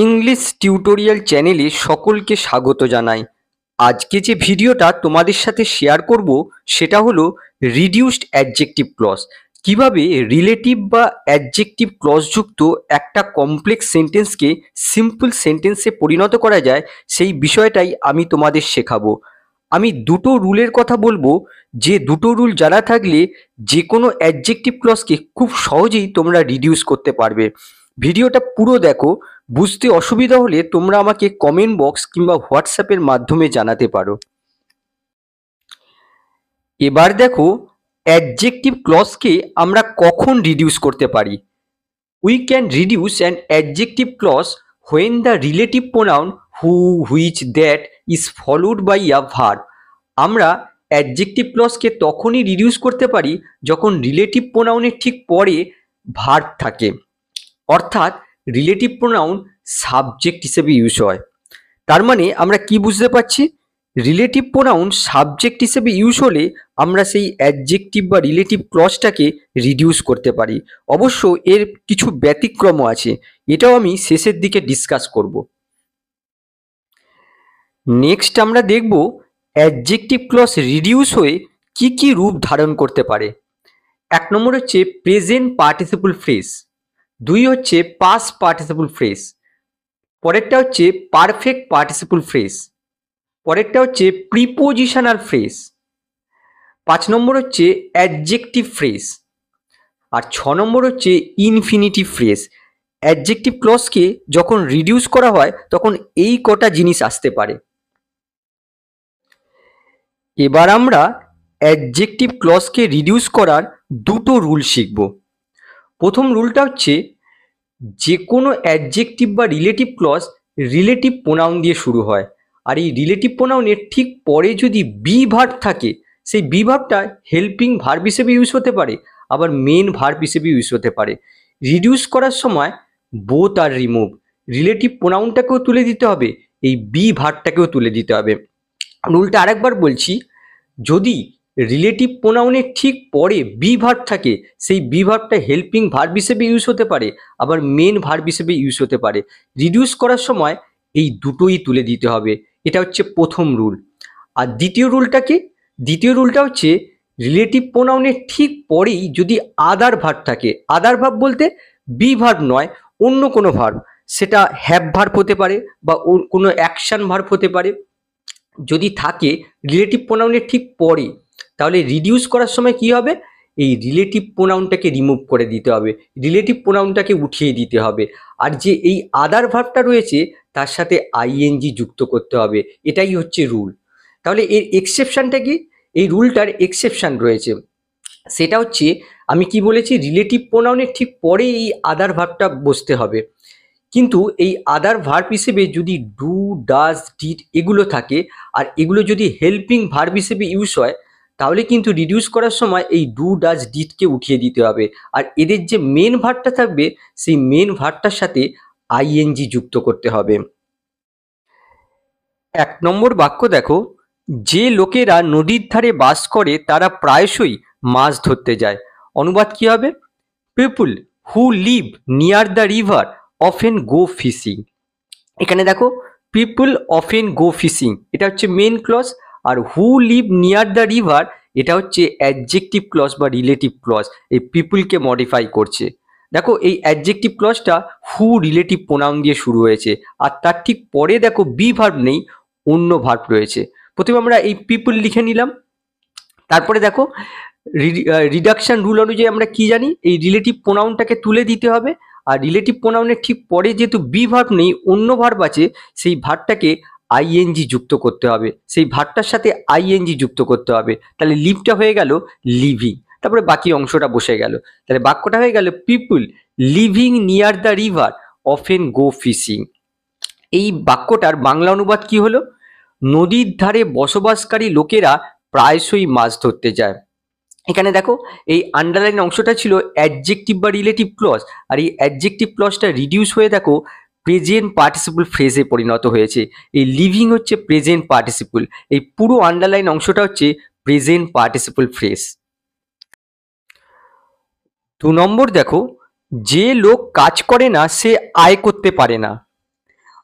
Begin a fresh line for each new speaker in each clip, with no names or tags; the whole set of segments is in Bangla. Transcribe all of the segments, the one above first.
ইংলিশ টিউটোরিয়াল চ্যানেলে সকলকে স্বাগত জানাই। আজকে যে ভিডিওটা তোমাদের সাথে শেয়ার করব সেটা হলো রিডিউসড অ্যাডজেক্টিভ ক্লজ। কিভাবে রিলেটিভ বা অ্যাডজেক্টিভ ক্লজ যুক্ত একটা কমপ্লেক্স সেন্টেন্সকে সিম্পল সেন্টেন্সে পরিণত করা যায়, সেই বিষয়টাই আমি তোমাদের শেখাবো। আমি দুটো রুলের কথা বলবো, যে দুটো রুল জানা থাকলে যে কোনো অ্যাডজেক্টিভ ক্লজকে খুব সহজেই তোমরা রিডিউস করতে পারবে। ভিডিওটা পুরো দেখো। বুঝতে অসুবিধা হলে তোমরা আমাকে কমেন্ট বক্স কিংবা হোয়াটসঅ্যাপের মাধ্যমে জানাতে পারো। এবার দেখো, অ্যাডজেক্টিভ ক্লজকে আমরা কখন রিডিউস করতে পারি। We can reduce an adjective clause when the relative pronoun who, which, that is followed by a verb. আমরা অ্যাডজেক্টিভ ক্লজকে তখনই রিডিউস করতে পারি যখন রিলেটিভ প্রোনাউনের ঠিক পরে ভার্ব থাকে, অর্থাৎ রিলেটিভ প্রোনাউন সাবজেক্ট হিসেবে ইউজ হয়। তার মানে আমরা কি বুঝতে পারছি, রিলেটিভ প্রোনাউন সাবজেক্ট হিসেবে ইউজ হলে আমরা সেই অ্যাডজেক্টিভ বা রিলেটিভ ক্লজটাকে রিডিউস করতে পারি। অবশ্য এর কিছু ব্যতিক্রমও আছে, এটাও আমি শেষের দিকে ডিসকাস করব। নেক্সট আমরা দেখব অ্যাডজেক্টিভ ক্লজ রিডিউস হয়ে কি কি রূপ ধারণ করতে পারে। এক নম্বর হচ্ছে প্রেজেন্ট পার্টিসিপল ফ্রেজ, দুই হচ্ছে পাস্ট পার্টিসিপল ফ্রেজ, পরেরটা হচ্ছে পারফেক্ট পার্টিসিপল ফ্রেজ, পরেরটা হচ্ছে প্রিপোজিশনাল ফ্রেজ, 5 নম্বর হচ্ছে অ্যাডজেক্টিভ ফ্রেজ, আর 6 নম্বর হচ্ছে ইনফিনিটিভ ফ্রেজ। অ্যাডজেক্টিভ ক্লজকে যখন রিডিউস করা হয় তখন এই কটা জিনিস আসতে পারে। এবার আমরা অ্যাডজেক্টিভ ক্লজকে রিডিউস করার দুটো রুল শিখব। প্রথম রুলটা হচ্ছে, যে কোনো অ্যাডজেক্টিভ বা রিলেটিভ ক্লজ রিলেটিভ প্রোনাউন দিয়ে শুরু হয়, আর এই রিলেটিভ প্রোনাউনের ঠিক পরে যদি বি ভার্ব থাকে, সেই বি ভার্বটা হেল্পিং ভার্ব হিসেবে ইউজ হতে পারে, আবার মেন ভার্ব হিসেবে ইউজ হতে পারে। রিডিউস করার সময় বোথ আর রিমুভ, রিলেটিভ প্রোনাউনটাকেও তুলে দিতে হবে, এই বি ভার্বটাকেও তুলে দিতে হবে। রুলটা আরেকবার বলছি, যদি রিলেটিভ প্রোনাউনের ঠিক পরে বি ভার্ব থাকে, সেই বি ভার্বটা হেল্পিং ভার্ব হিসেবে ইউজ হতে পারে, আবার মেন ভার্ব হিসেবে ইউজ হতে পারে। রিডিউস করার সময় এই দুটোই তুলে দিতে হবে, এটা হচ্ছে প্রথম রুল। আর দ্বিতীয় রুলটা কি? দ্বিতীয় রুলটা হচ্ছে, রিলেটিভ প্রোনাউনের ঠিক পরেই যদি আদার ভার্ব থাকে, আদার ভার্ব বলতে বি ভার্ব নয়, অন্য কোনো ভার্ব, সেটা হ্যাভ ভার্ব হতে পারে বা কোনো অ্যাকশন ভার্ব হতে পারে, যদি থাকে রিলেটিভ প্রোনাউনের ঠিক পরে, তাহলে রিডিউস করার সময় কি হবে, এই রিলেটিভ প্রোনাউনটাকে রিমুভ করে দিতে হবে, রিলেটিভ প্রোনাউনটাকে উঠিয়ে দিতে হবে, আর যে এই আদার ভার্বটা রয়েছে তার সাথে আইএনজি যুক্ত করতে হবে। এটাই হচ্ছে রুল। তাহলে এর এক্সেপশনটা কি? এই রুলটার এক্সেপশন রয়েছে, সেটা হচ্ছে, আমি কি বলেছি, রিলেটিভ প্রোনাউনের ঠিক পরে এই আদার ভার্বটা বসতে হবে, কিন্তু এই আদার ভার্ব হিসেবে যদি ডু, ডাজ, ডিড এগুলো থাকে, আর এগুলো যদি হেল্পিং ভার্ব হিসেবে ইউজ হয়, তাহলে কিন্তু রিডিউস করার সময় এই ডু, ডাজ, ডিডকে উঠিয়ে দিতে হবে, আর এদের যে মেন ভার্বটা থাকবে সেই মেন ভার্বটার সাথে আইএনজি যুক্ত করতে হবে। 1 নম্বর বাক্য দেখো, যে লোকেরা নদীর ধারে বাস করে তারা প্রায়শই মাছ ধরতে যায়। অনুবাদ কি হবে? People who live near the river often go fishing. এখানে দেখো, পিপল অফেন গো ফিশিং এটা হচ্ছে মেন ক্লজ, আর who live near the river এটা হচ্ছে অ্যাডজেক্টিভ ক্লজ বা রিলেটিভ ক্লজ, এই পিপলকে মডিফাই করছে। দেখো, এই অ্যাডজেক্টিভ ক্লজটা হু রিলেটিভ প্রোনাউন দিয়ে শুরু হয়েছে, আর তার ঠিক পরে দেখো বি ভার্ব নেই, অন্য ভার্ব রয়েছে। প্রথমে আমরা এই পিপল লিখে নিলাম, তারপরে দেখো রিডাকশন রুল অনুযায়ী আমরা কি জানি, এই রিলেটিভ প্রোনাউনটাকে তুলে দিতে হবে, আর রিলেটিভ প্রোনাউনের ঠিক পরে যেহেতু বি ভার্ব নেই, অন্য ভার্ব আছে, সেই ভার্বটাকে আইএনজি যুক্ত করতে হবে, সেই ভার্বটার সাথে আইএনজি যুক্ত করতে হবে। তাহলে লিভটা হয়ে গেল লিভিং, তারপরে বাকি অংশটা বসে গেল। তাহলে বাক্যটা হয়ে গেল, people living near the river often go fishing. এই বাক্যটার বাংলা অনুবাদ কি হলো? নদীর ধারে বসবাসকারী লোকেরা প্রায়শই মাছ ধরতে যায়। এখানে দেখো, এই আন্ডারলাইন অংশটা ছিল অ্যাডজেক্টিভ বা রিলেটিভ ক্লজ, আর এই অ্যাডজেক্টিভ ক্লজটা রিডিউস হয়ে দেখো প্রেজেন্ট পার্টিসিপল ফ্রেজে পরিণত হয়েছে। এই লিভিং হচ্ছে প্রেজেন্ট পার্টিসিপল, এই পুরো আন্ডারলাইন অংশটা হচ্ছে প্রেজেন্ট পার্টিসিপল ফ্রেজ। 2 নম্বর দেখো, যে লোক কাজ করে না সে আয় করতে পারে না।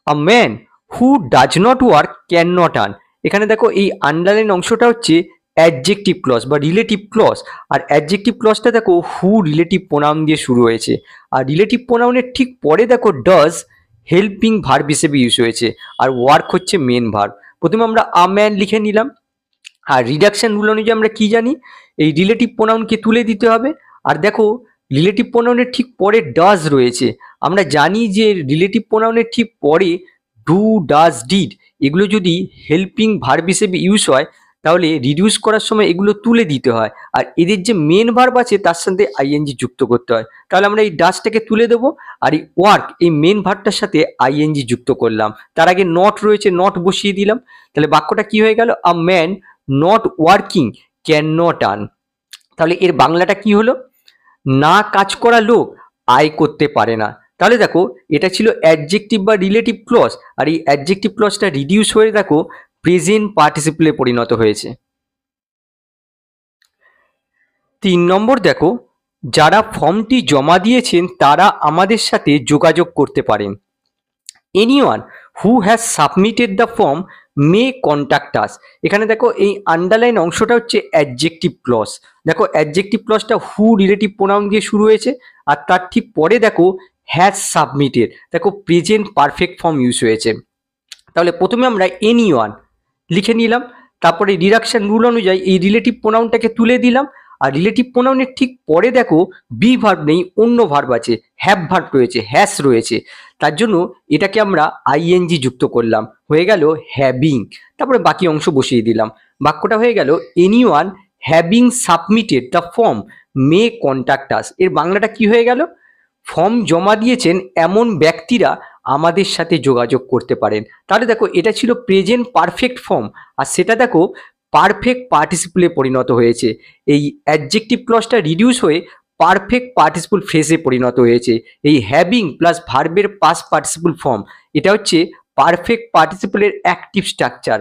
A man who does not work can not earn. এখানে দেখো এই আন্ডারলাইন অংশটা হচ্ছে অ্যাডজেক্টিভ ক্লজ বা রিলেটিভ ক্লজ, আর অ্যাডজেক্টিভ ক্লজটা দেখো হু রিলেটিভ প্রোনাউন দিয়ে শুরু হয়েছে, আর রিলেটিভ প্রোনাউনের ঠিক পরে দেখো ডাজ হেল্পিং ভার্ব হিসেবে ইউজ হয়েছে, আর ওয়ার্ক হচ্ছে মেন ভার্ব। প্রথমে আমরা আ ম্যান লিখে নিলাম, আর রিডাকশন রুল অনুযায়ী আমরা কি জানি, এই রিলেটিভ প্রোনাউনকে তুলে দিতে হবে। আর দেখো রিলেটিভ প্রোনাউনের ঠিক পরে ডাজ রয়েছে, আমরা জানি যে রিলেটিভ প্রোনাউনের ঠিক পরে ডু, ডাজ, ডিড এগুলো যদি হেল্পিং ভার্ব হিসেবে ইউজ হয় তাহলে রিডিউস করার সময় এগুলো তুলে দিতে হয়, আর এদের যে মেন ভার্ব আছে তার সাথে আইএনজি যুক্ত করতে হয়। তাহলে আমরা এই ডাজটাকে তুলে দেবো, আর এই ওয়ার্ক এই মেন ভার্বটার সাথে আইএনজি যুক্ত করলাম। তার আগে নট রয়েছে, নট বসিয়ে দিলাম। তাহলে বাক্যটা কি হয়ে গেল, a man not working can not earn. তাহলে এর বাংলাটা কি হলো, না কাজ করা লোক আয় করতে পারে না। তাহলে দেখো এটা ছিল অ্যাডজেক্টিভ বা রিলেটিভ ক্লজ, আর এই অ্যাডজেক্টিভ ক্লজটা রিডিউস হয়ে দেখো প্রেজেন্ট পার্টিসিপলে পরিণত হয়েছে। 3 নম্বর দেখো, যারা ফর্মটি জমা দিয়েছেন তারা আমাদের সাথে যোগাযোগ করতে পারেন। Anyone who has submitted the form May contact us. এখানে দেখো এই আন্ডারলাইন অংশটা হচ্ছে অ্যাডজেক্টিভ ক্লজ। দেখো অ্যাডজেক্টিভ ক্লজটা হু রিলেটিভ প্রোনাউন দিয়ে শুরু হয়েছে, আর তার ঠিক পরে দেখো হ্যাজ সাবমিটেড, দেখো প্রেজেন্ট পারফেক্ট ফর্ম ইউজ হয়েছে। তাহলে প্রথমে আমরা এনিওয়ান লিখে নিলাম, তারপরে রিডাকশন রুল অনুযায়ী এই রিলেটিভ প্রোনাউনটাকে তুলে দিলাম, আর রিলেটিভ প্রোনাউনের ঠিক পরে দেখো বি ভার্ব নেই, অন্য ভার্ব আছে, হ্যাভ ভার্ব রয়েছে, হ্যাস রয়েছে, তার জন্য এটাকে আমরা আইএনজি যুক্ত করলাম, হয়ে গেল হ্যাভিং। তারপরে বাকি অংশ বসিয়ে দিলাম, বাক্যটা হয়ে গেল anyone having submitted the form May contact us. এর বাংলাটা কি হয়ে গেল, ফর্ম জমা দিয়েছেন এমন ব্যক্তিরা আমাদের সাথে যোগাযোগ করতে পারেন। তাহলে দেখো এটা ছিল প্রেজেন্ট পারফেক্ট ফর্ম, আর সেটা দেখো পারফেক্ট পার্টিসিপলে পরিণত হয়েছে। এই অ্যাডজেক্টিভ ক্লজটা রিডিউস হয়ে পারফেক্ট পার্টিসিপল ফ্রেজে পরিণত হয়েছে। এই হ্যাভিং প্লাস ভার্বের পাস্ট পার্টিসিপল ফর্ম, এটা হচ্ছে পারফেক্ট পার্টিসিপলের অ্যাক্টিভ স্ট্রাকচার,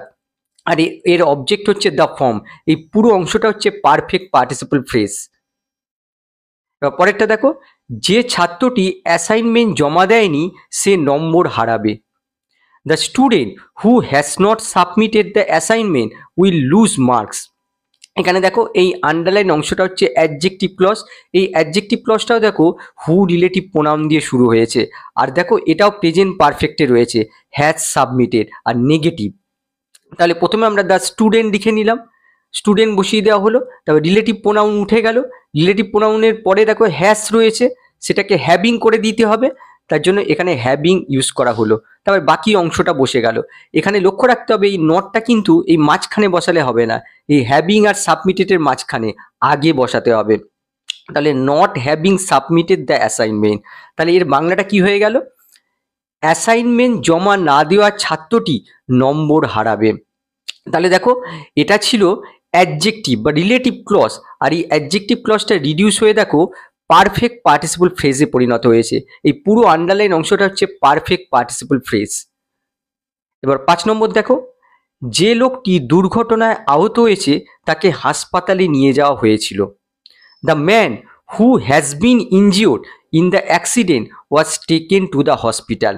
আর এর অবজেক্ট হচ্ছে দ্য ফর্ম। এই পুরো অংশটা হচ্ছে পারফেক্ট পার্টিসিপল ফ্রেজ। এবার পরেরটা দেখো, যে ছাত্রটি অ্যাসাইনমেন্ট জমা দেয়নি সে নম্বর হারাবে। The student who has not submitted the assignment will lose marks. এখানে দেখো এই আন্ডারলাইন অংশটা হচ্ছে অ্যাডজেক্টিভ ক্লজ। এই অ্যাডজেক্টিভ ক্লজটাও দেখো হু রিলেটিভ প্রোনাউন দিয়ে শুরু হয়েছে, আর দেখো এটাও প্রেজেন্ট পারফেক্টে রয়েছে, হ্যাজ সাবমিটেড আর নেগেটিভ। তাহলে প্রথমে আমরা দ্য স্টুডেন্ট লিখে নিলাম, স্টুডেন্ট বসিয়ে দেওয়া হলো, তারপর রিলেটিভ প্রোনাউন উঠে গেল, রিলেটিভ প্রোনাউনের পরে দেখো হ্যাজ রয়েছে, সেটাকে হ্যাভিং করে দিতে হবে, তার জন্য এখানে হ্যাভিং ইউজ করা হলো। তারপর বাকি অংশটা বসে গেল। এখানে লক্ষ্য রাখতে হবে এই নটটা কিন্তু এই মাঝখানে বসালে হবে না, এই হ্যাভিং আর সাবমিটেডের মাঝখানে আগে বসাতে হবে। তাহলে not having submitted the assignment, তাহলে এর বাংলাটা কি হয়ে গেল, অ্যাসাইনমেন্ট জমা না দেওয়া ছাত্রটি নম্বর হারাবে। তাহলে দেখো এটা ছিল অ্যাডজেক্টিভ বা রিলেটিভ ক্লজ, আর এই অ্যাডজেক্টিভ ক্লজটা রিডিউস হয়ে দেখো পারফেক্ট পার্টিসিপল ফ্রেজে পরিণত হয়েছে। এই পুরো আন্ডারলাইন অংশটা হচ্ছে পারফেক্ট পার্টিসিপল ফ্রেজ। এবার 5 নম্বর দেখো, যে লোকটি দুর্ঘটনায় আহত হয়েছে তাকে হাসপাতালে নিয়ে যাওয়া হয়েছিল। The man who has been injured in the accident was taken to the hospital.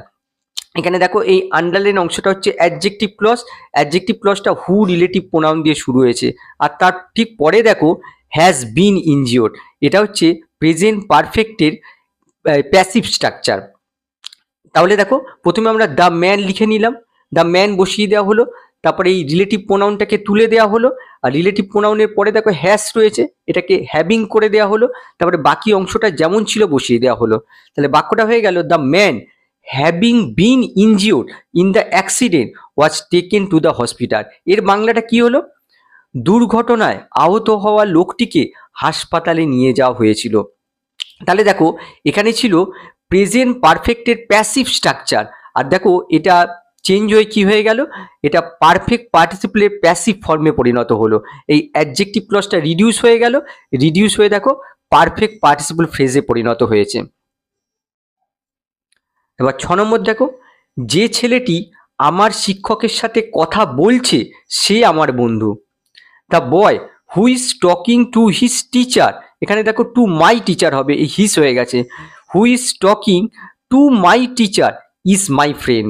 এখানে দেখো এই আন্ডারলাইন অংশটা হচ্ছে অ্যাডজেক্টিভ ক্লজ, অ্যাডজেক্টিভ ক্লজটা হু রিলেটিভ প্রোনাউন দিয়ে শুরু হয়েছে, আর তার ঠিক পরে দেখো হ্যাজ বিন ইনজিওর্ড, এটা হচ্ছে প্রেজেন্ট পারফেক্টের প্যাসিভ স্ট্রাকচার। তাহলে দেখো প্রথমে আমরা দ্য ম্যান লিখে নিলাম, দ্য ম্যান বসিয়ে দেওয়া হলো, তারপরে এই রিলেটিভ প্রোনাউনটাকে তুলে দেওয়া হলো, আর রিলেটিভ প্রোনাউনের পরে দেখো হ্যাজ রয়েছে, এটাকে হ্যাভিং করে দেওয়া হলো, তারপরে বাকি অংশটা যেমন ছিল বসিয়ে দেওয়া হলো। তাহলে বাক্যটা হয়ে গেল, the man having been injured in the accident was taken to the hospital. এর বাংলাটা কি হলো, দুর্ঘটনায় আহত হওয়া লোকটিকে হাসপাতালে নিয়ে যাওয়া হয়েছিল। তাহলে দেখো এখানে ছিল প্রেজেন্ট পারফেক্টের প্যাসিভ স্ট্রাকচার, আর দেখো এটা চেঞ্জ হয়ে কি হয়ে গেল, এটা পারফেক্ট পার্টিসিপলের প্যাসিভ ফর্মে পরিণত হলো। এই অ্যাডজেক্টিভ ক্লজটা রিডিউস হয়ে গেল, রিডিউস হয়ে দেখো পারফেক্ট পার্টিসিপল ফ্রেজে পরিণত হয়েছে। এবার 6 নম্বর দেখো, যে ছেলেটি আমার শিক্ষকের সাথে কথা বলছে সে আমার বন্ধু। The boy who is talking to his teacher, এখানে দেখো টু মাই টিচার হবে, এই হিস হয়ে গেছে, who is talking to my teacher is my friend.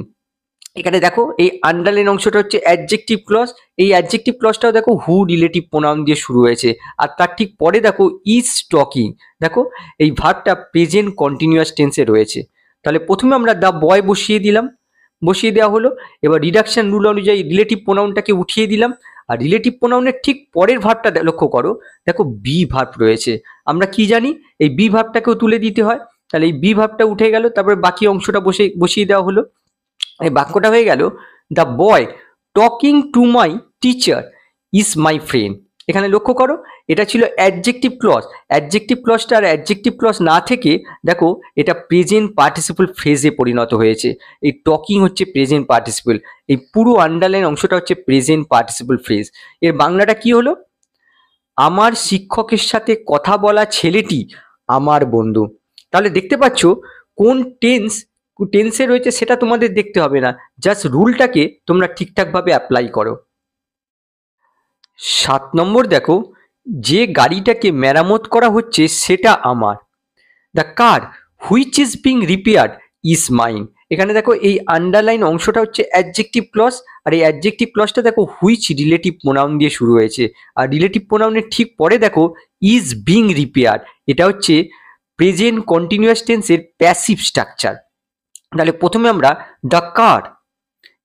এখানে দেখো এই আন্ডারলাইন অংশটা হচ্ছে অ্যাডজেক্টিভ ক্লজ। এই অ্যাডজেক্টিভ ক্লজটাও দেখো হু রিলেটিভ প্রোনাউন দিয়ে শুরু হয়েছে, আর তার ঠিক পরে দেখো ইজ টকিং। দেখো এই ভার্বটা প্রেজেন্ট কন্টিনিউয়াস টেন্সে রয়েছে। তাহলে প্রথমে আমরা দ্য বয় বসিয়ে দেওয়া হলো। এবার রিডাকশন রুল অনুযায়ী রিলেটিভ প্রোনাউনটাকে উঠিয়ে দিলাম, আর রিলেটিভ প্রোনাউনের ঠিক পরের ভার্বটা লক্ষ্য করো, দেখো বি ভার্ব রয়েছে। আমরা কি জানি, এই বি ভার্বটাকেও তুলে দিতে হয়। তাহলে এই বি ভার্বটা উঠে গেল, তারপরে বাকি অংশটা বসিয়ে দেওয়া হলো। এই বাক্যটা হয়ে গেল, the boy talking to my teacher is my friend. এখানে লক্ষ্য করো, এটা ছিল অ্যাডজেক্টিভ ক্লজ। অ্যাডজেক্টিভ ক্লজটা আর অ্যাডজেক্টিভ ক্লজ না থেকে দেখো এটা প্রেজেন্ট পার্টিসিপল ফ্রেজে পরিণত হয়েছে। এই টকিং হচ্ছে প্রেজেন্ট পার্টিসিপল, এই পুরো আন্ডারলাইন অংশটা হচ্ছে প্রেজেন্ট পার্টিসিপল ফ্রেজ। এর বাংলাটা কি হলো, আমার শিক্ষকের সাথে কথা বলা ছেলেটি আমার বন্ধু। তাহলে দেখতে পাচ্ছ কোন টেন্সে রয়েছে সেটা তোমাদের দেখতে হবে না, জাস্ট রুলটাকে তোমরা ঠিকঠাকভাবে অ্যাপ্লাই করো। 7 নম্বর দেখো, যে গাড়িটাকে মেরামত করা হচ্ছে সেটা আমার। The car which is being repaired is mine. এখানে দেখো এই আন্ডারলাইন অংশটা হচ্ছে অ্যাডজেক্টিভ ক্লজ, আর এই অ্যাডজেক্টিভ ক্লজটা দেখো হুইচ রিলেটিভ প্রোনাউন দিয়ে শুরু হয়েছে, আর রিলেটিভ প্রোনাউনের ঠিক পরে দেখো ইজ বিং রিপেয়ার্ড। এটা হচ্ছে প্রেজেন্ট কন্টিনিউয়াস টেন্সের প্যাসিভ স্ট্রাকচার। তাহলে প্রথমে আমরা দ্য কার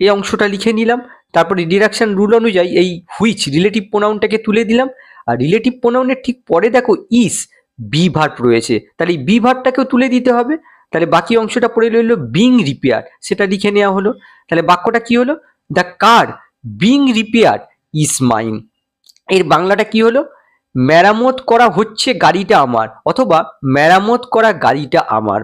এই অংশটা লিখে নিলাম, তারপরে ডিডাকশন রুল অনুযায়ী এই হুইচ রিলেটিভ প্রোনাউনটাকে তুলে দিলাম, আর রিলেটিভ প্রোনাউনের ঠিক পরে দেখো ইজ বি ভার্ব রয়েছে, তাহলে এই বি ভার্বটাকেও তুলে দিতে হবে। তাহলে বাকি অংশটা পড়ে রইল বিং রিপেয়ার, সেটা লিখে নেওয়া হলো। তাহলে বাক্যটা কি হলো, the car being repair is mine. এর বাংলাটা কি হলো, মেরামত করা হচ্ছে গাড়িটা আমার, অথবা মেরামত করা গাড়িটা আমার।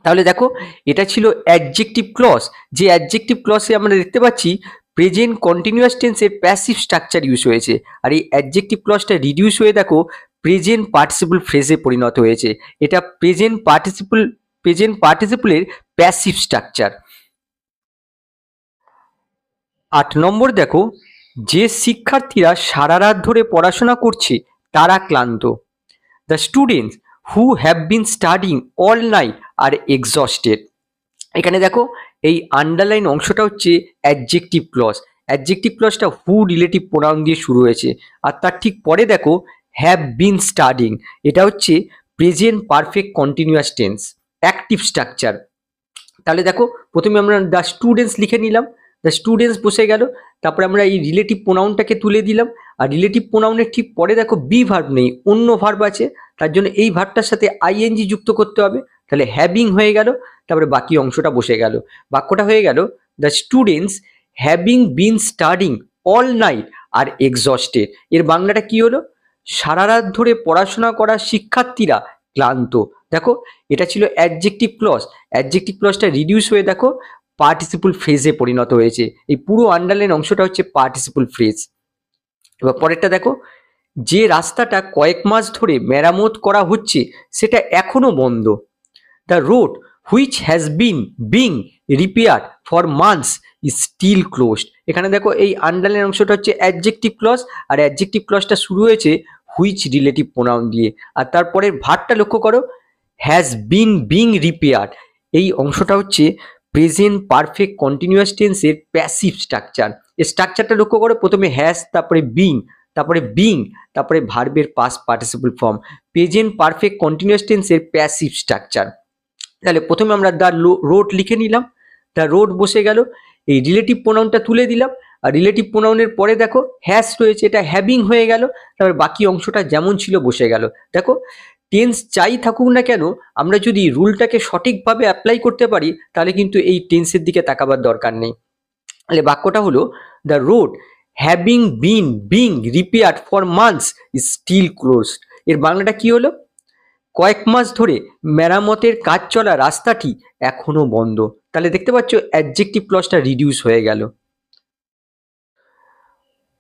তাহলে দেখো এটা ছিল অ্যাডজেক্টিভ ক্লজ, যে অ্যাডজেক্টিভ ক্লজে আমরা দেখতে পাচ্ছি প্রেজেন্ট কন্টিনিউয়াস টেন্সের প্যাসিভ স্ট্রাকচার ইউজ হয়েছে, আর এই অ্যাডজেক্টিভ ক্লজটা রিডিউস হয়ে দেখো প্রেজেন্ট পার্টিসিপল ফ্রেজে পরিণত হয়েছে। এটা প্রেজেন্ট পার্টিসিপলের প্যাসিভ স্ট্রাকচার। 8 নম্বর দেখো, যে শিক্ষার্থীরা সারা রাত ধরে পড়াশোনা করছে তারা ক্লান্ত। The students who have been studying all night are exhausted. এখানে দেখো এই আন্ডারলাইন অংশটা হচ্ছে অ্যাডজেক্টিভ ক্লজ। অ্যাডজেক্টিভ ক্লজটা হু রিলেটিভ প্রোনাউন দিয়ে শুরু হয়েছে, আর তার ঠিক পরে দেখো হ্যাভ বিন স্টাডিং। এটা হচ্ছে present perfect continuous tense, active structure. তাহলে দেখো প্রথমে আমরা দ্য স্টুডেন্টস লিখে নিলাম, দ্য স্টুডেন্টস বসে গেল, তারপরে আমরা এই রিলেটিভ প্রোনাউনটাকে তুলে দিলাম, আর রিলেটিভ প্রোনাউনের ঠিক পরে দেখো বি ভার্ব নেই, অন্য ভার্ব আছে, তার জন্য এই ভার্বটার সাথে আইএনজি যুক্ত করতে হবে। তাহলে হ্যাভিং হয়ে গেল, তারপরে বাকি অংশটা বসে গেল। বাক্যটা হয়ে গেল, the students having been studying all night are exhausted. এর বাংলাটা কি হলো, সারা রাত ধরে পড়াশোনা করা শিক্ষার্থীরা ক্লান্ত। দেখো এটা ছিল অ্যাডজেক্টিভ ক্লজ, অ্যাডজেক্টিভ ক্লজটা রিডিউস হয়ে দেখো পার্টিসিপল ফ্রেজে পরিণত হয়েছে। এই পুরো আন্ডারলাইন অংশটা হচ্ছে পার্টিসিপল ফ্রেজ। এবার পরেরটা দেখো, যে রাস্তাটা কয়েক মাস ধরে মেরামত করা হচ্ছে সেটা এখনো বন্ধ। The road which has being repaired for months is still closed. এখানে দেখো এই আন্ডারলাইন অংশটা হচ্ছে অ্যাডজেক্টিভ ক্লজ, আর অ্যাডজেক্টিভ ক্লজটা শুরু হয়েছে হুইচ রিলেটিভ প্রোনাউন দিয়ে, আর তারপরের ভার্বটা লক্ষ্য করো হ্যাজ বিং রিপেয়ার্ড। এই অংশটা হচ্ছে প্রেজেন্ট পারফেক্ট কন্টিনিউয়াস টেন্সের প্যাসিভ স্ট্রাকচার। এই স্ট্রাকচারটা লক্ষ্য করো, প্রথমে হ্যাজ, তারপরে বিং, তারপরে ভার্বের past participle form, present perfect continuous টেন্সের প্যাসিভ স্ট্রাকচার। তাহলে প্রথমে আমরা দ্য রোড লিখে নিলাম, দ্য রোড বসে গেল, এই রিলেটিভ প্রোনাউনটা তুলে দিলাম, আর রিলেটিভ প্রোনাউনের পরে দেখো হ্যাজ রয়েছে, এটা হ্যাভিং হয়ে গেল, তারপরে বাকি অংশটা যেমন ছিল বসে গেল। দেখো টেন্স যাই থাকুক না কেন, আমরা যদি রুলটাকে সঠিকভাবে অ্যাপ্লাই করতে পারি তাহলে কিন্তু এই টেন্সের দিকে তাকাবার দরকার নেই। তাহলে বাক্যটা হলো, the road having being repaired for months is still closed. এর বাংলাটা কি হলো, কয়েক মাস ধরে মেরামতের কাজ চলা রাস্তাটি এখনো বন্ধ। তাহলে দেখতে পাচ্ছ অ্যাডজেক্টিভ ক্লজটা রিডিউস হয়ে গেল।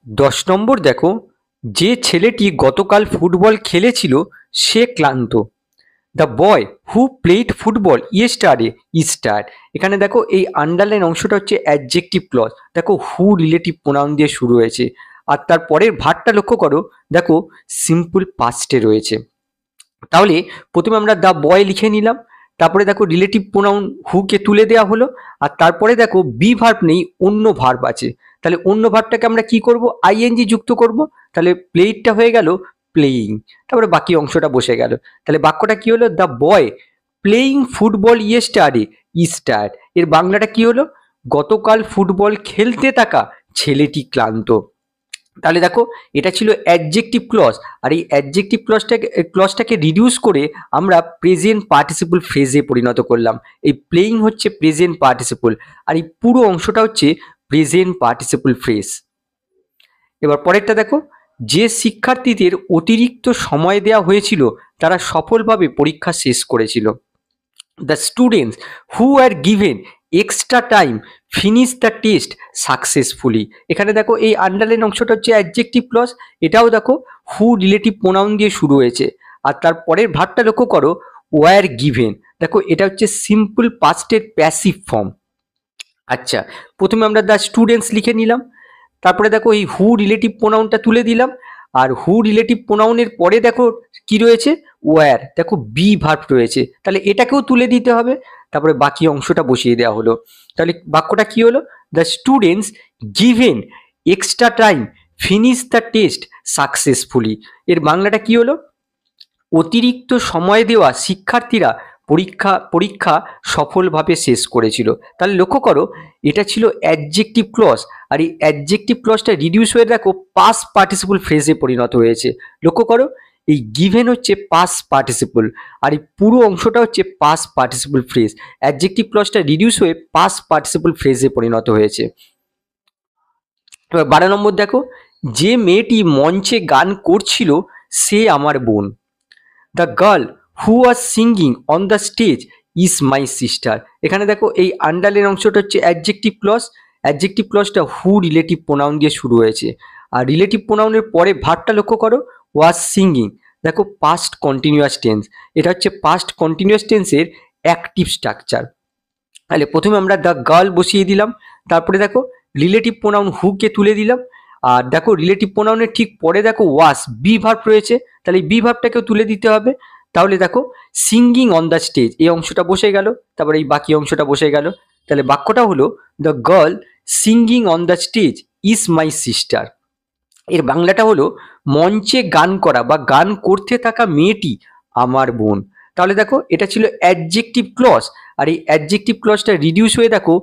10 নম্বর দেখো, যে ছেলেটি গতকাল ফুটবল খেলেছিল সে ক্লান্ত। The boy who played football yesterday is tired. এখানে দেখো এই আন্ডারলাইন অংশটা হচ্ছে অ্যাডজেক্টিভ ক্লজ, দেখো হু রিলেটিভ প্রোনাউন দিয়ে শুরু হয়েছে, আর তার পরের ভার্বটা লক্ষ্য করো, দেখো সিম্পল পাস্টে রয়েছে। তাহলে প্রথমে আমরা দ্য বয় লিখে নিলাম, তারপরে দেখো রিলেটিভ প্রোনাউন হুকে তুলে দেওয়া হলো, আর তারপরে দেখো বি ভার্ব নেই, অন্য ভার্ব আছে। তাহলে অন্য ভার্বটাকে আমরা কি করব, আইএনজি যুক্ত করব। তাহলে প্লেইডটা হয়ে গেল প্লেয়িং, তারপরে বাকি অংশটা বসে গেল। তাহলে বাক্যটা কি হলো, the boy playing football yesterday is tired. এর বাংলাটা কি হলো, গতকাল ফুটবল খেলতে থাকা ছেলেটি ক্লান্ত। তাহলে দেখো এটা ছিল অ্যাডজেক্টিভ ক্লজ, আর এই অ্যাডজেক্টিভ ক্লজটাকে রিডিউস করে আমরা প্রেজেন্ট পার্টিসিপল ফ্রেজে পরিণত করলাম। এই প্লেয়িং হচ্ছে প্রেজেন্ট পার্টিসিপল, আর এই পুরো অংশটা হচ্ছে প্রেজেন্ট পার্টিসিপল ফ্রেজ। এবার পরেরটা দেখো, যে শিক্ষার্থীদের অতিরিক্ত সময় দেওয়া হয়েছিল তারা সফলভাবে পরীক্ষা শেষ করেছিল। The students who are given extra time finish the test successfully. এখানে দেখো এই আন্ডারলাইন অংশটা হচ্ছে অ্যাডজেক্টিভ ক্লজ, এটাও দেখো হু রিলেটিভ প্রোনাউন দিয়ে শুরু হয়েছে। আর তারপরের ভার্বটা লক্ষ্য করো, ওয়ার গিভেন, দেখো এটা হচ্ছে সিম্পল পাস্টের প্যাসিভ ফর্ম। আচ্ছা, প্রথমে আমরা দ্য স্টুডেন্টস লিখে নিলাম, তারপরে দেখো এই হু রিলেটিভ প্রোনাউনটা তুলে দিলাম, আর হু রিলেটিভ প্রোনাউনের পরে দেখো কি রয়েছে, ওয়্যার, দেখো বি ভার্ব রয়েছে, তাহলে এটাকেও তুলে দিতে হবে। তারপরে বাকি অংশটা বসিয়ে দেওয়া হলো। তাহলে বাক্যটা কি হলো, the students given extra time finish the test successfully. এর বাংলাটা কি হলো, অতিরিক্ত সময় দেওয়া শিক্ষার্থীরা পরীক্ষা সফলভাবে শেষ করেছিল। তাহলে লক্ষ্য করো এটা ছিল অ্যাডজেক্টিভ ক্লজ, আর এই অ্যাডজেক্টিভ ক্লজটা রিডিউস হয়ে দেখো পাস্ট পার্টিসিপল ফ্রেজে পরিণত হয়েছে। লক্ষ্য করো এই গিভেন হচ্ছে পাস্ট পার্টিসিপল, আর এই পুরো অংশটা হচ্ছে পাস্ট পার্টিসিপল ফ্রেজ। অ্যাডজেক্টিভ ক্লজটা রিডিউস হয়ে পাস্ট পার্টিসিপল ফ্রেজে পরিণত হয়েছে। এবার 12 নম্বর দেখো, যে মেয়েটি মঞ্চে গান করছিল সে আমার বোন। The girl who was singing on the stage is my sister. এখানে দেখো এই আন্ডারলাইন অংশটা হচ্ছে অ্যাডজেক্টিভ ক্লজ। অ্যাডজেক্টিভ ক্লজটা হু রিলেটিভ প্রোনাউন দিয়ে শুরু হয়েছে, আর রিলেটিভ প্রোনাউনের পরে ভার্বটা লক্ষ্য করো, ওয়াজ সিঙ্গিং, দেখো পাস্ট কন্টিনিউয়াস টেন্স, এটা হচ্ছে পাস্ট কন্টিনিউয়াস টেন্সের অ্যাক্টিভ স্ট্রাকচার। তাহলে প্রথমে আমরা দ্য গার্ল বসিয়ে দিলাম, তারপরে দেখো রিলেটিভ প্রোনাউন হুকে তুলে দিলাম, আর দেখো রিলেটিভ প্রোনাউনের ঠিক পরে দেখো ওয়াস বি ভার্ব রয়েছে, তাহলে এই বি ভার্বটাকেও তুলে দিতে হবে। তাহলে দেখো সিঙ্গিং অন দ্য স্টেজ এই অংশটা বসে গেল, তারপরে এই বাকি অংশটা বসে গেল। তাহলে বাক্যটা হলো, the girl singing on the stage is my sister. এর বাংলাটা হলো, মঞ্চে গান করা বা গান করতে থাকা মেয়েটি আমার বোন। তাহলে দেখো এটা ছিল অ্যাডজেক্টিভ ক্লজ, আর এই অ্যাডজেক্টিভ ক্লজটা রিডিউস হয়ে দেখো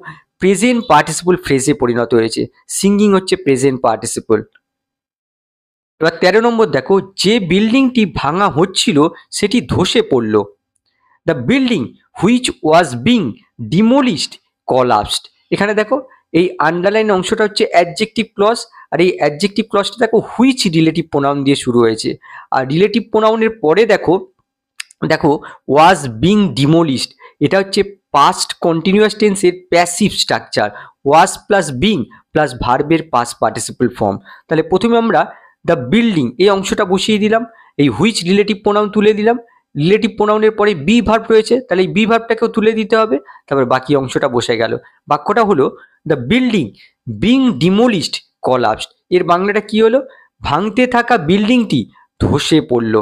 প্রেজেন্ট পার্টিসিপল ফ্রেজে পরিণত হয়েছে। সিঙ্গিং হচ্ছে প্রেজেন্ট পার্টিসিপল। এবার 13 নম্বর দেখো, যে বিল্ডিংটি ভাঙা হচ্ছিল সেটি ধসে পড়ল। The building which was being demolished collapsed. এখানে দেখো এই আন্ডারলাইন অংশটা হচ্ছে অ্যাডজেক্টিভ ক্লজ, আর এই অ্যাডজেক্টিভ ক্লজটা দেখো হুইচ রিলেটিভ প্রোনাউন দিয়ে শুরু হয়েছে, আর রিলেটিভ প্রোনাউনের পরে দেখো ওয়াজ বিং ডিমোলিশড, এটা হচ্ছে পাস্ট কন্টিনিউয়াস টেন্সের প্যাসিভ স্ট্রাকচার, ওয়াজ প্লাস বিং প্লাস ভার্বের পাস্ট পার্টিসিপল ফর্ম। তাহলে প্রথমে আমরা দ্য বিল্ডিং এই অংশটা বসিয়ে দিলাম, এই হুইচ রিলেটিভ প্রোনাউন তুলে দিলাম, রিলেটিভ প্রোনাউনের পরে বি ভার্ব রয়েছে, তাহলে এই বি ভার্বটাকেও তুলে দিতে হবে, তারপর বাকি অংশটা বসে গেল। বাক্যটা হলো, the building being demolished collapsed. এর বাংলাটা কি হলো, ভাঙতে থাকা বিল্ডিংটি ধসে পড়ল।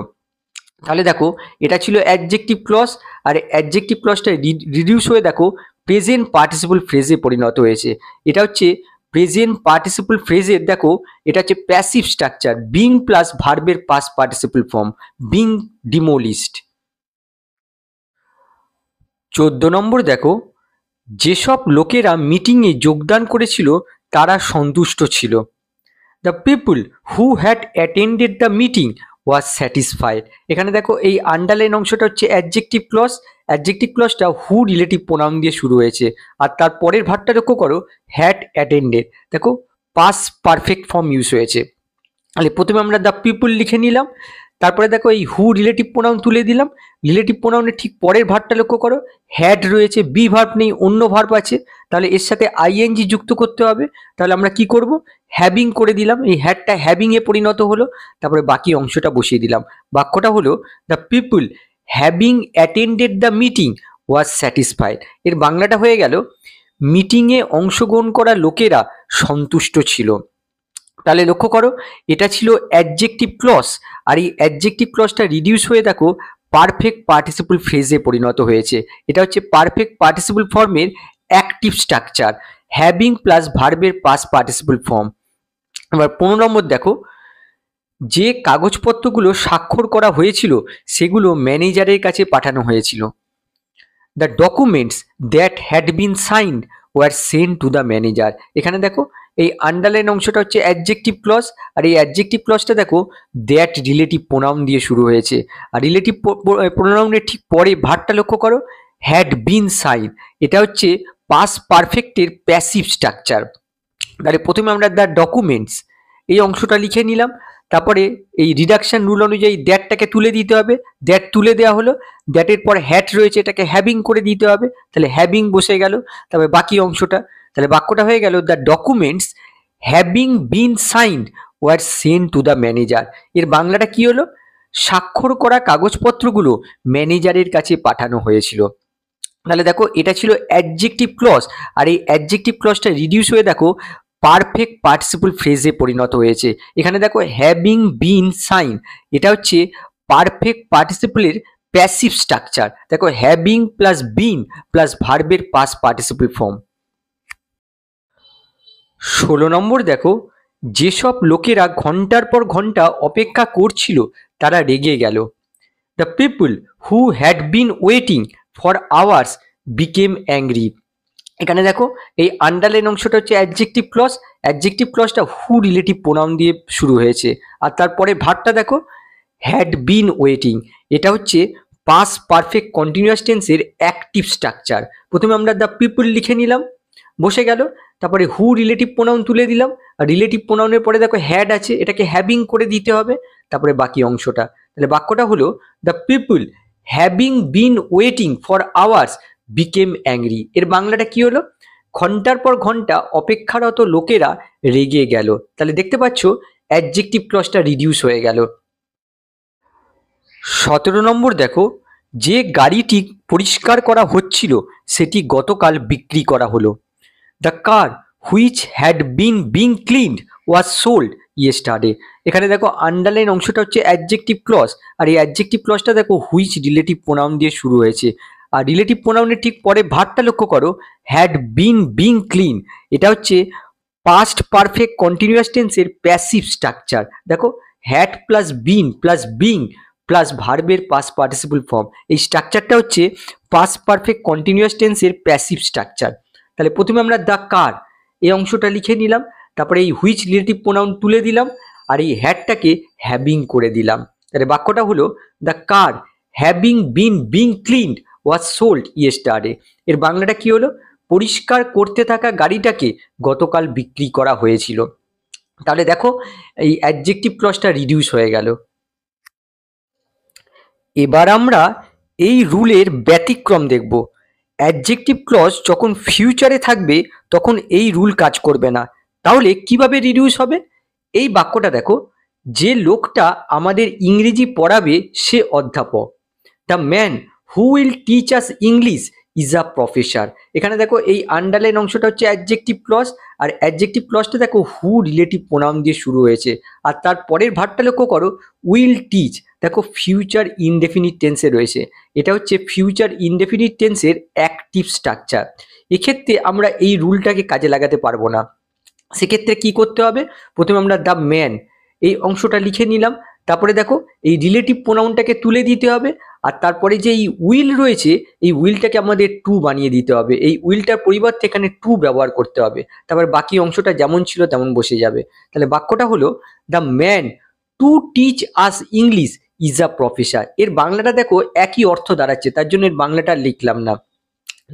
তাহলে দেখো এটা ছিল অ্যাডজেক্টিভ ক্লজ, আর অ্যাডজেক্টিভ ক্লজটা রিডিউস হয়ে দেখো প্রেজেন্ট পার্টিসিপল ফ্রেজে পরিণত হয়েছে। এটা হচ্ছে প্রেজেন্ট পার্টিসিপল ফ্রেজের দেখো এটা হচ্ছে প্যাসিভ স্ট্রাকচার, বিং প্লাস ভার্বের পাস্ট পার্টিসিপল ফর্ম, বিং ডিমোলিশড। 14 নম্বর দেখো, যেসব লোকেরা মিটিংয়ে যোগদান করেছিল তারা সন্তুষ্ট ছিল। The people who had attended the meeting was satisfied. এখানে দেখো এই আন্ডারলাইন অংশটা হচ্ছে অ্যাডজেক্টিভ ক্লজ, অ্যাডজেক্টিভ ক্লজটা হু রিলেটিভ প্রোনাউন দিয়ে শুরু হয়েছে, আর তার পরের ভার্বটা লক্ষ্য করো, হ্যাড অ্যাটেন্ডেড, দেখো পাস্ট পারফেক্ট ফর্ম ইউজ হয়েছে। তাহলে প্রথমে আমরা দ্য পিপল লিখে নিলাম, তারপরে দেখো এই হু রিলেটিভ প্রোনাউন তুলে দিলাম, রিলেটিভ প্রোনাউনের ঠিক পরের ভার্বটা লক্ষ্য করো, হ্যাড রয়েছে, বি ভার্ব নেই, অন্য ভার্ব আছে, তাহলে এর সাথে আইএনজি যুক্ত করতে হবে। তাহলে আমরা কি করব, হ্যাভিং করে দিলাম, এই হ্যাডটা হ্যাভিং এ পরিণত হলো, তারপরে বাকি অংশটা বসিয়ে দিলাম। বাক্যটা হলো, the people having attended the meeting was satisfied. এর বাংলাটা হয়ে গেল, মিটিংয়ে অংশগ্রহণ করা লোকেরা সন্তুষ্ট ছিল। তাহলে লক্ষ্য করো এটা ছিল অ্যাডজেক্টিভ ক্লজ, আর এই অ্যাডজেক্টিভ ক্লজটা রিডিউস হয়ে দেখো পারফেক্ট পার্টিসিপল ফ্রেজে পরিণত হয়েছে। এটা হচ্ছে পারফেক্ট পার্টিসিপল ফর্মের অ্যাক্টিভ স্ট্রাকচার, হ্যাভিং প্লাস ভার্বের পাস্ট পার্টিসিপল ফর্ম। এবার 15 নম্বর দেখো, যে কাগজপত্রগুলো স্বাক্ষর করা হয়েছিল সেগুলো ম্যানেজারের কাছে পাঠানো হয়েছিল। The documents that had been signed were sent to the manager. এখানে দেখো এই আন্ডারলাইন অংশটা হচ্ছে অ্যাডজেক্টিভ ক্লজ, আর এই অ্যাডজেক্টিভ ক্লজটা দেখো দ্যাট রিলেটিভ প্রোনাউন দিয়ে শুরু হয়েছে, আর রিলেটিভ প্রোনাউনের ঠিক পরে ভার্বটা লক্ষ্য করো, হ্যাড বিন সাইন, এটা হচ্ছে পাস্ট পারফেক্টের প্যাসিভ স্ট্রাকচার। তাহলে প্রথমে আমরা দ্য ডকুমেন্টস এই অংশটা লিখে নিলাম, তারপরে এই রিডাকশন রুল অনুযায়ী দ্যাটটাকে তুলে দিতে হবে, দ্যাট তুলে দেওয়া হলো, দ্যাটের পর হ্যাড রয়েছে এটাকে হ্যাভিং করে দিতে হবে, তাহলে হ্যাভিং বসে গেল। তারপরে বাকি অংশটা, তাহলে বাক্যটা হয়ে গেল the documents having been signed were sent to the manager. এর বাংলাটা কি হলো, স্বাক্ষর করা কাগজপত্রগুলো ম্যানেজারের কাছে পাঠানো হয়েছিল। তাহলে দেখো এটা ছিল অ্যাডজেক্টিভ ক্লজ, আর এই অ্যাডজেক্টিভ ক্লজটা রিডিউস হয়ে দেখো পারফেক্ট পার্টিসিপল ফ্রেজে পরিণত হয়েছে। এখানে দেখো হ্যাভিং বিন সাইন, এটা হচ্ছে পারফেক্ট পার্টিসিপলের প্যাসিভ স্ট্রাকচার। দেখো হ্যাভিং প্লাস বিন প্লাস ভার্বের পাস্ট পার্টিসিপল ফর্ম। 16 নম্বর দেখো, যেসব লোকেরা ঘন্টার পর ঘন্টা অপেক্ষা করছিল তারা রেগে গেল। The people who had been waiting for hours became angry. এখানে দেখো এই আন্ডারলাইন অংশটা হচ্ছে অ্যাডজেক্টিভ ক্লজ, অ্যাডজেক্টিভ ক্লজটা হু রিলেটিভ প্রোনাউন দিয়ে শুরু হয়েছে, আর তারপরে ভার্বটা দেখো হ্যাড বিন ওয়েটিং, এটা হচ্ছে পাস্ট পারফেক্ট কন্টিনিউয়াস টেন্সের অ্যাক্টিভ স্ট্রাকচার। প্রথমে আমরা দ্য পিপল লিখে নিলাম, বসে গেল, তারপরে হু রিলেটিভ প্রোনাউন তুলে দিলাম, আর রিলেটিভ প্রোনাউনের পরে দেখো হ্যাড আছে এটাকে হ্যাভিং করে দিতে হবে, তারপরে বাকি অংশটা। তাহলে বাক্যটা হলো the people having been waiting for hours became angry. এর বাংলাটা কি হলো, ঘন্টার পর ঘন্টা অপেক্ষারত লোকেরা রেগে গেল। তাহলে দেখতে পাচ্ছ অ্যাডজেক্টিভ ক্লজটা রিডিউস হয়ে গেল। 17 নম্বর দেখো, যে গাড়িটি পরিষ্কার করা হচ্ছিল সেটি গতকাল বিক্রি করা হলো। The car which had been being cleaned was sold yesterday. এখানে দেখো আন্ডারলাইন অংশটা হচ্ছে অ্যাডজেক্টিভ ক্লজ, আর এই অ্যাডজেক্টিভ ক্লজটা দেখো হুইচ রিলেটিভ প্রোনাউন দিয়ে শুরু হয়েছে, আর রিলেটিভ প্রোনাউনের ঠিক পরে ভার্বটা লক্ষ্য করো হ্যাড বিন বিং ক্লিন, এটা হচ্ছে পাস্ট পারফেক্ট কন্টিনিউয়াস টেন্সের প্যাসিভ স্ট্রাকচার। দেখো had plus been plus being plus ভার্বের পাস্ট পার্টিসিপল ফর্ম, এই স্ট্রাকচারটা হচ্ছে পাস্ট পারফেক্ট কন্টিনিউয়াস টেন্সের প্যাসিভ স্ট্রাকচার। তাহলে প্রথমে আমরা দ্য কার এই অংশটা লিখে নিলাম, তারপরে এই হুইচ রিলেটিভ প্রোনাউন তুলে দিলাম, আর এই হ্যাডটাকে হ্যাভিং করে দিলাম। তাহলে বাক্যটা হলো the car having been being cleaned was sold yesterday. এর বাংলাটা কি হলো, পরিষ্কার করতে থাকা গাড়িটাকে গতকাল বিক্রি করা হয়েছিল। তাহলে দেখো এই অ্যাডজেক্টিভ ক্লজটা রিডিউস হয়ে গেল। এবার আমরা এই রুলের ব্যতিক্রম দেখব। অ্যাডজেক্টিভ ক্লজ যখন ফিউচারে থাকবে তখন এই রুল কাজ করবে না। তাহলে কিভাবে রিডিউস হবে? এই বাক্যটা দেখো, যে লোকটা আমাদের ইংরেজি পড়াবে সে অধ্যাপক। The man who will teach us English is a professor. এখানে দেখো এই আন্ডারলাইন অংশটা হচ্ছে অ্যাডজেক্টিভ ক্লজ, আর অ্যাডজেক্টিভ ক্লজটা দেখো হু রিলেটিভ প্রোনাউন দিয়ে শুরু হয়েছে, আর তার পরের ভার্বটা লক্ষ্য করো উইল টিচ, দেখো ফিউচার ইনডেফিনিট টেন্সে রয়েছে, এটা হচ্ছে ফিউচার ইনডেফিনিট টেন্সের অ্যাক্টিভ স্ট্রাকচার। এক্ষেত্রে আমরা এই রুলটাকে কাজে লাগাতে পারবো না। সেক্ষেত্রে কি করতে হবে, প্রথমে আমরা দ্য ম্যান এই অংশটা লিখে নিলাম, তারপরে দেখো এই রিলেটিভ প্রোনাউনটাকে তুলে দিতে হবে, আর তারপরে যে এই উইল রয়েছে এই উইলটাকে আমাদের টু বানিয়ে দিতে হবে, এই উইলটার পরিবর্তে এখানে টু ব্যবহার করতে হবে, তারপর বাকি অংশটা যেমন ছিল তেমন বসে যাবে। তাহলে বাক্যটা হলো the man to teach us English is a professor. এর বাংলাটা দেখো একই অর্থ দাঁড়াচ্ছে, তার জন্য এর বাংলাটা লিখলাম না।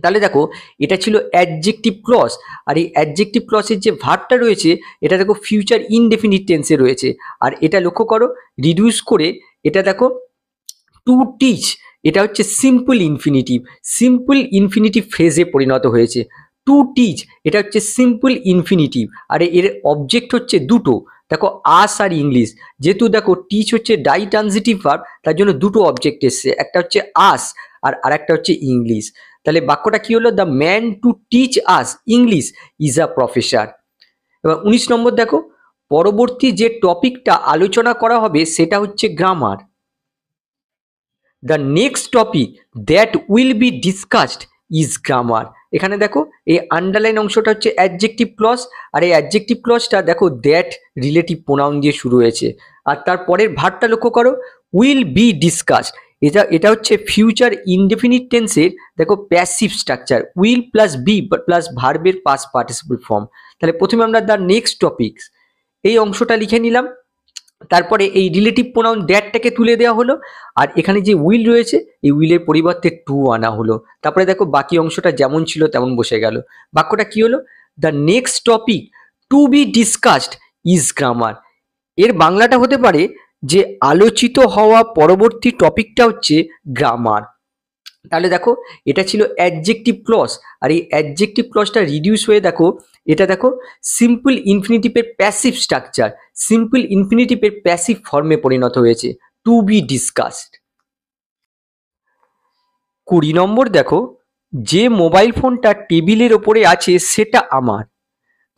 তাহলে দেখো এটা ছিল অ্যাডজেক্টিভ ক্লজ, আর এই অ্যাডজেক্টিভ ক্লজের যে ভার্বটা রয়েছে এটা দেখো ফিউচার ইনডেফিনিট টেন্সে রয়েছে, আর এটা লক্ষ্য করো রিডিউস করে এটা দেখো টু টিচ, এটা হচ্ছে সিম্পল ইনফিনিটিভ, সিম্পল ইনফিনিটিভ ফ্রেজে পরিণত হয়েছে। টু টিচ এটা হচ্ছে সিম্পল ইনফিনিটিভ, আর এর অবজেক্ট হচ্ছে দুটো, দেখো আস আর ইংলিশ, যেহেতু দেখো টিচ হচ্ছে ডাই ট্রানজিটিভ ভার্ব তার জন্য দুটো অবজেক্ট এসছে, একটা হচ্ছে আস আর আরেকটা হচ্ছে ইংলিশ। তাহলে বাক্যটা কি হলো, the man to teach us English is a professor. এবার 19 নম্বর দেখো, পরবর্তী যে টপিকটা আলোচনা করা হবে সেটা হচ্ছে grammar. The next topic that will be discussed is grammar. এখানে দেখো এই আন্ডারলাইন অংশটা হচ্ছে অ্যাডজেক্টিভ ক্লজ, আর এই অ্যাডজেক্টিভ ক্লজটা দেখো দ্যাট রিলেটিভ প্রোনাউন দিয়ে শুরু হয়েছে। আর তারপরের ভার্বটা লক্ষ্য করো, উইল বি ডিসকাসড, এটা হচ্ছে ফিউচার ইনডেফিনিট টেন্সের দেখো passive structure, will plus be plus ভার্বের পাস্ট পার্টিসিপল ফর্ম। তাহলে প্রথমে আমরা দ্য নেক্সট টপিকস এই অংশটা লিখে নিলাম, তারপরে এই রিলেটিভ প্রোনাউন দ্যাটটাকে তুলে দেওয়া হলো, আর এখানে যে উইল রয়েছে এই উইলের পরিবর্তে টু আনা হলো। তারপরে দেখো বাকি অংশটা যেমন ছিল তেমন বসে গেল। বাক্যটা কি হলো, the next topic to be discussed is grammar. এর বাংলাটা হতে পারে যে আলোচিত হওয়া পরবর্তী টপিকটা হচ্ছে গ্রামার। তাহলে দেখো এটা ছিল অ্যাডজেক্টিভ ক্লজ, আর এই অ্যাডজেক্টিভ ক্লজটা রিডিউস হয়ে দেখো এটা দেখো সিম্পল ইনফিনিটিভের প্যাসিভ স্ট্রাকচার, সিম্পল ইনফিনিটিভের প্যাসিভ ফর্মে পরিণত হয়েছে, টু বি ডিসকাসড। 20 নম্বর দেখো, যে মোবাইল ফোনটা টেবিলের ওপরে আছে সেটা আমার।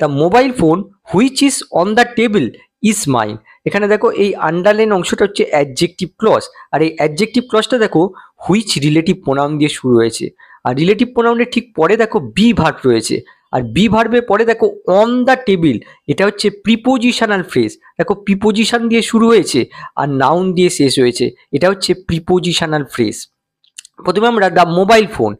The mobile phone which is on the table is mine. এখানে দেখো এই আন্ডারলাইন অংশটা হচ্ছে অ্যাডজেক্টিভ ক্লজ, আর এই অ্যাডজেক্টিভ ক্লজটা দেখো হুইচ রিলেটিভ প্রোনাউন দিয়ে শুরু হয়েছে, আর রিলেটিভ প্রোনাউনের ঠিক পরে দেখো বি ভার্ব রয়েছে, আর বি ভার্বের পরে দেখো অন দ্য টেবিল, এটা হচ্ছে প্রিপোজিশনাল ফ্রেজ, দেখো প্রিপোজিশন দিয়ে শুরু হয়েছে আর নাউন দিয়ে শেষ হয়েছে, এটা হচ্ছে প্রিপোজিশনাল ফ্রেজ। প্রথমে আমরা দ্য মোবাইল ফোন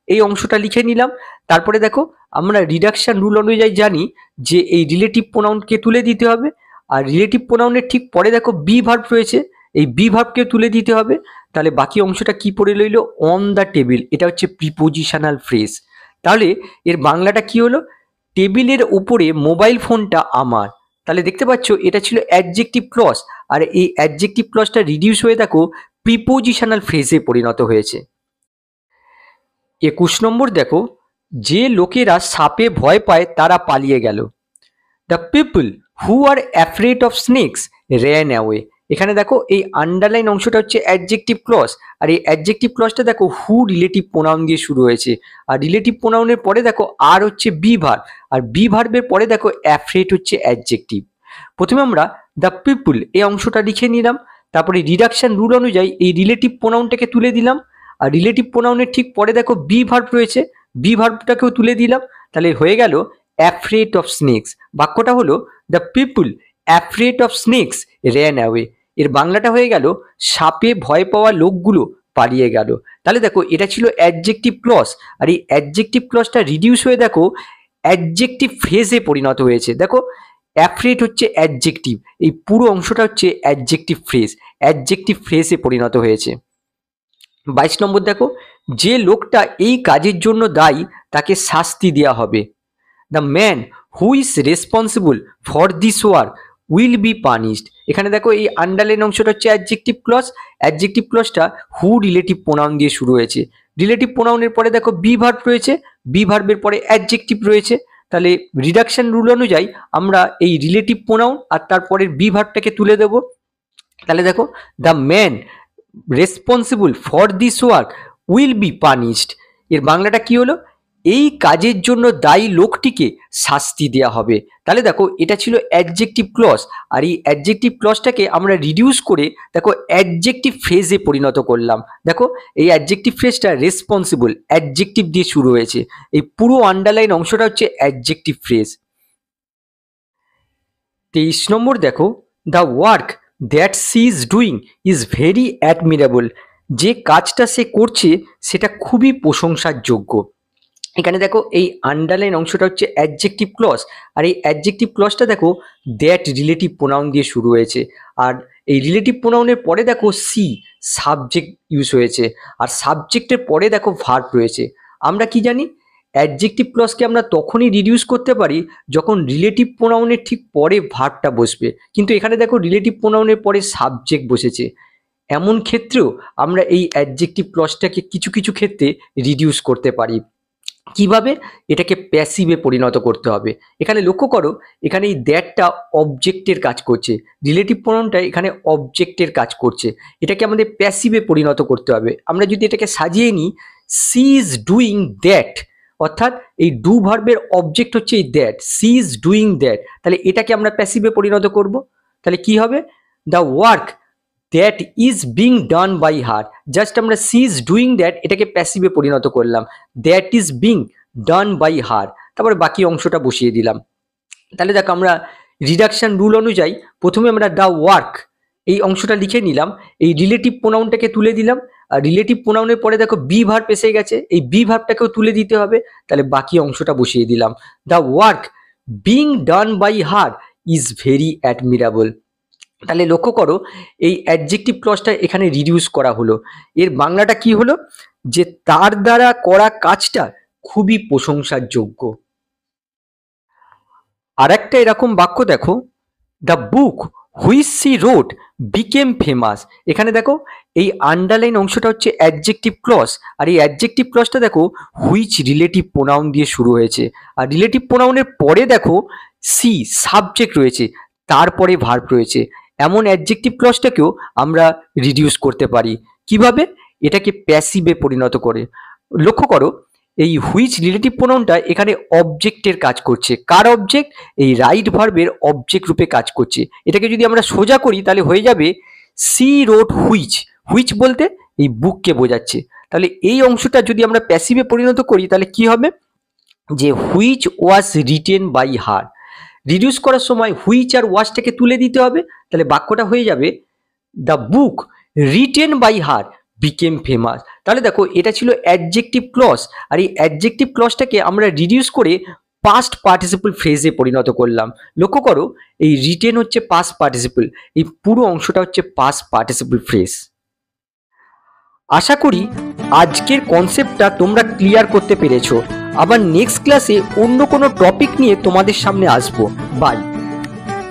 এই অংশটা লিখে নিলাম, তারপরে দেখো আমরা রিডাকশন রুল অনুযায়ী জানি যে এই রিলেটিভ প্রোনাউনকে তুলে দিতে হবে, আর রিলেটিভ প্রোনাউনের ঠিক পরে দেখো বি ভার্ব রয়েছে, এই বি ভার্বকে তুলে দিতে হবে। তাহলে বাকি অংশটা কি পড়ে রইল, অন দ্য টেবিল, এটা হচ্ছে প্রিপোজিশনাল ফ্রেজ। তাহলে এর বাংলাটা কি হলো, টেবিলের উপরে মোবাইল ফোনটা আমার। তাহলে দেখতে পাচ্ছ এটা ছিল অ্যাডজেক্টিভ ক্লজ, আর এই অ্যাডজেক্টিভ ক্লজটা রিডিউস হয়ে দেখো প্রিপোজিশনাল ফ্রেজে পরিণত হয়েছে। 21 নম্বর দেখো, যে লোকেরা সাপে ভয় পায় তারা পালিয়ে গেল। The people who R afraid of snake's ran away. এখানে দেখো এই আন্ডারলাইন অংশটা হচ্ছে অ্যাডজেক্টিভ ক্লজ, আর এই অ্যাডজেক্টিভ ক্লজটা দেখো হু রিলেটিভ প্রোনাউন দিয়ে শুরু হয়েছে, আর রিলেটিভ প্রোনাউনের পরে দেখো আর হচ্ছে বি ভার্ব, আর বি ভার্বের পরে দেখো অ্যাফ্রেড হচ্ছে অ্যাডজেক্টিভ। প্রথমে আমরা দ্য পিপল এই অংশটা লিখে নিলাম, তারপরে রিডাকশন রুল অনুযায়ী এই রিলেটিভ প্রোনাউনটাকে তুলে দিলাম, আর রিলেটিভ প্রোনাউনের ঠিক পরে দেখো বি ভার্ব রয়েছে, বি ভার্বটাকেও তুলে দিলাম। তাহলে হয়ে গেল অ্যাফ্রেড অফ স্নেকস। বাক্যটা হলো the people afraid of snake's ran away. এর বাংলাটা হয়ে গেল সাপে ভয় পাওয়া লোকগুলো পালিয়ে গেল। তাহলে দেখো এটা ছিল অ্যাডজেক্টিভ ক্লজ, আর এই অ্যাডজেক্টিভ ক্লজটা রিডিউস হয়ে দেখো অ্যাডজেক্টিভ ফ্রেজে পরিণত হয়েছে। দেখো অ্যাফ্রেড হচ্ছে অ্যাডজেক্টিভ, এই পুরো অংশটা হচ্ছে অ্যাডজেক্টিভ ফ্রেজ, অ্যাডজেক্টিভ ফ্রেজে পরিণত হয়েছে। 22 নম্বর দেখো, যে লোকটা এই কাজের জন্য দায়ী তাকে শাস্তি দেওয়া হবে। The man who is responsible for this work will be punished. এখানে দেখো এই আন্ডারলাইন অংশটা হচ্ছে অ্যাডজেক্টিভ ক্লজ, অ্যাডজেক্টিভ ক্লজটা হু রিলেটিভ প্রোনাউন দিয়ে শুরু হয়েছে, রিলেটিভ প্রোনাউনের পরে দেখো বি ভার্ব রয়েছে, বি ভার্বের পরে অ্যাডজেক্টিভ রয়েছে। তাহলে রিডাকশন রুল অনুযায়ী আমরা এই রিলেটিভ প্রোনাউন আর তারপরের বি ভার্বটাকে তুলে দেব। তাহলে দেখো the man responsible for this work will be punished. এর বাংলাটা কি হলো, এই কাজের জন্য দায়ী লোকটিকে শাস্তি দেওয়া হবে। তাহলে দেখো এটা ছিল অ্যাডজেক্টিভ ক্লজ, আর এই অ্যাডজেক্টিভ ক্লজটাকে আমরা রিডিউস করে দেখো অ্যাডজেক্টিভ ফ্রেজে পরিণত করলাম। দেখো এই অ্যাডজেক্টিভ ফ্রেজটা রেসপন্সিবল অ্যাডজেক্টিভ দিয়ে শুরু হয়েছে, এই পুরো আন্ডারলাইন অংশটা হচ্ছে অ্যাডজেক্টিভ ফ্রেজ। 23 নম্বর দেখো, the work that she is doing is very admirable. যে কাজটা সে করছে সেটা খুবই প্রশংসার যোগ্য। এখানে দেখো এই আন্ডারলাইন অংশটা হচ্ছে অ্যাডজেক্টিভ ক্লজ, আর এই অ্যাডজেক্টিভ ক্লজটা দেখো দ্যাট রিলেটিভ প্রোনাউন দিয়ে শুরু হয়েছে, আর এই রিলেটিভ প্রোনাউনের পরে দেখো সি সাবজেক্ট ইউজ হয়েছে, আর সাবজেক্টের পরে দেখো ভার্ব রয়েছে। আমরা কি জানি, অ্যাডজেক্টিভ ক্লজকে আমরা তখনই রিডিউস করতে পারি যখন রিলেটিভ প্রোনাউনের ঠিক পরে ভার্বটা বসবে, কিন্তু এখানে দেখো রিলেটিভ প্রোনাউনের পরে সাবজেক্ট বসেছে। এমন ক্ষেত্রেও আমরা এই অ্যাডজেক্টিভ ক্লজটাকে কিছু কিছু ক্ষেত্রে রিডিউস করতে পারি। কিভাবে, এটাকে প্যাসিভে পরিণত করতে হবে। এখানে লক্ষ্য করো এখানে এই দ্যাটটা অবজেক্টের কাজ করছে, রিলেটিভ প্রোনাউনটা এখানে অবজেক্টের কাজ করছে, এটাকে আমাদের প্যাসিভে পরিণত করতে হবে। আমরা যদি এটাকে সাজিয়ে নিই, সি ইজ ডুইং দ্যাট, অর্থাৎ এই ডু ভার্বের অবজেক্ট হচ্ছে এই that, she is doing that, তাহলে এটাকে আমরা প্যাসিভে পরিণত করব। তাহলে কি হবে, the work that is being done by her, just আমরা সি ইজ ডুইং দ্যাট এটাকে প্যাসিভে পরিণত করলাম, that is being done by her, তারপরে বাকি অংশটা বসিয়ে দিলাম। তাহলে দেখো আমরা রিডাকশন রুল অনুযায়ী প্রথমে আমরা দ্য ওয়ার্ক এই অংশটা লিখে নিলাম, এই রিলেটিভ প্রোনাউনটাকে তুলে দিলাম, আর রিলেটিভ প্রোনাউনের পরে দেখো বি ভার্ব এসে গেছে, এই বি ভার্বটাকেও তুলে দিতে হবে, তাহলে বাকি অংশটা বসিয়ে দিলাম। The work being done by her is very admirable. তাহলে লক্ষ্য করো এই অ্যাডজেক্টিভ ক্লজটা এখানে রিডিউস করা হলো, এর বাংলাটা কি হলো, যে তার দ্বারা করা কাজটা খুবই প্রশংসার যোগ্য। আর একটা এরকম বাক্য দেখো, the book which she wrote became famous. এখানে দেখো এই আন্ডারলাইন অংশটা হচ্ছে অ্যাডজেক্টিভ ক্লজ, আর এই অ্যাডজেক্টিভ ক্লজটা দেখো হুইচ রিলেটিভ প্রোনাউন দিয়ে শুরু হয়েছে, আর রিলেটিভ প্রোনাউনের পরে দেখো সি সাবজেক্ট রয়েছে, তারপরে ভার্ব রয়েছে। এমন অ্যাডজেক্টিভ ক্লজটাকেও আমরা রিডিউস করতে পারি কিভাবে, এটাকে প্যাসিভে পরিণত করে। লক্ষ্য করো এই হুইচ রিলেটিভ প্রোনাউনটা এখানে অবজেক্টের কাজ করছে, কার অবজেক্ট, এই রাইট ভার্বের অবজেক্ট রূপে কাজ করছে। এটাকে যদি আমরা সোজা করি তাহলে হয়ে যাবে সি রোড হুইচ, হুইচ বলতে এই বুককে বোঝাচ্ছে। তাহলে এই অংশটা যদি আমরা প্যাসিভে পরিণত করি তাহলে কি হবে, যে which was written by her, reduce করার সময় হুইচ আর ওয়াজটাকে তুলে দিতে হবে, তাহলে বাক্যটা হয়ে যাবে the book written by her became famous. তাহলে দেখো এটা ছিল অ্যাডজেক্টিভ ক্লজ, আর এই অ্যাডজেক্টিভ ক্লজটাকে আমরা রিডিউস করে পাস্ট পার্টিসিপল ফ্রেজে পরিণত করলাম। লক্ষ্য করো এই রিটেন হচ্ছে পাস্ট পার্টিসিপল, এই পুরো অংশটা হচ্ছে পাস্ট পার্টিসিপল ফ্রেজ। আশা করি আজকের কনসেপ্টটা তোমরা ক্লিয়ার করতে পেরেছো। আবার নেক্সট ক্লাসে অন্য কোনো টপিক নিয়ে তোমাদের সামনে আসবো। বাই।